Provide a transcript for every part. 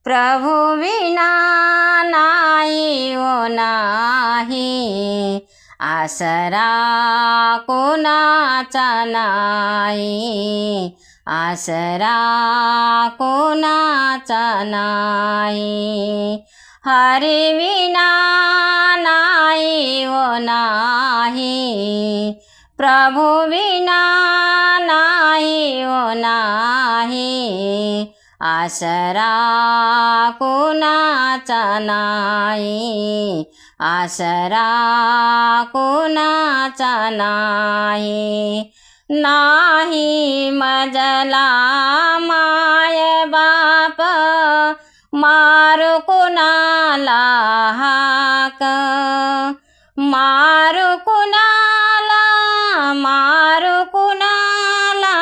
प्रभु विना नाही ओ नाही, आसरा कोणाचा नाही, आसरा कोणाचा नाही. हरी विना नाही ओ नाही, प्रभु विना नाही ओ नाही, आसरा कोणाचा नाही, आसरा कोणाचा नाही. नाही मजला माय बाप, मारू कुणाला हाक, मारू कुणाला, मारू कुणाला,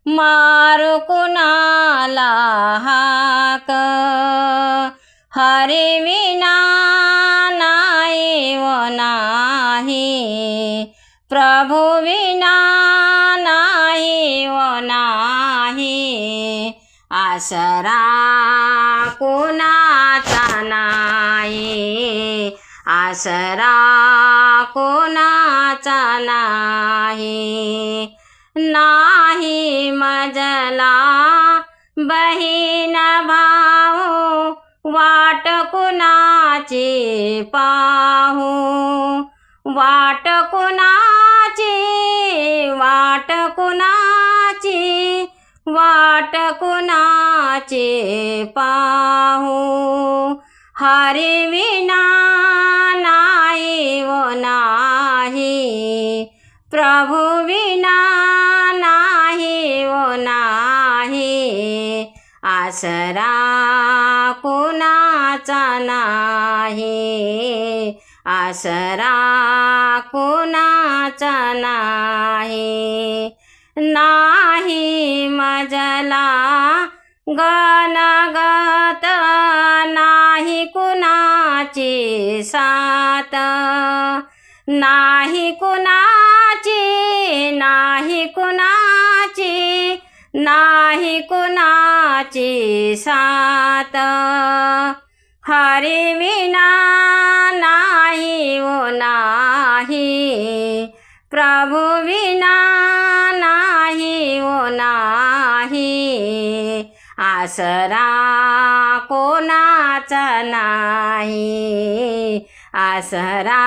मारू कुणाला हाक. हरी विना नाही ओ नाही, प्रभु विना नाही ओ नाही, आसरा कोणाचा नाही, आसरा कोणाचा नाही. नाही मजला बहीण भाऊ, वाट कुणाची पाहू, वाट कुणाची, वाट कुणाची, वाट कुणाची पाहू. हरी विना नाही ओ नाही, प्रभु विना नाही ओ नाही, आसरा कोणाचा नाही, आसरा कोणाचा नाही. नाही मजला गणगत, नाही कुणाची साथ, नाही कुणाची, नाही कुणाची, नाही कुणाची साथ. हरी विना नाही ओ नाही, प्रभु विना नाही ओ नाही, आसरा कोणाचा नाही, आसरा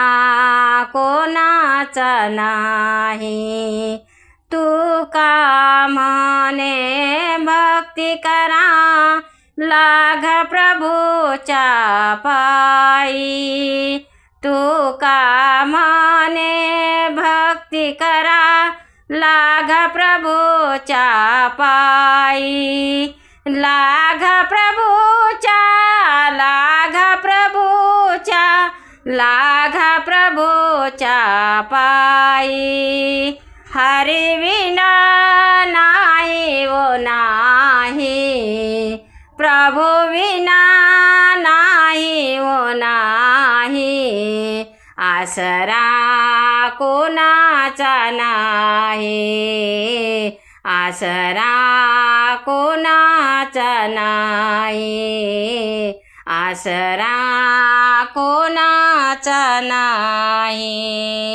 कोणाचा नाही. तुका म्हणे भक्ती करा, लाग प्रभूच्या पायी. तुका म्हणे भक्ती करा, लाग प्रभूच्या पायी. लाग प्रभूच्या, लाग प्रभूच्या, लाग प्रभूच्या पायी. हरी विना नाही ओ नाही, प्रभु विना नाही ओ नाही, आसरा कोणाचा नाही, आसरा कोणाचा नाही, आसरा कोणाचा नाही.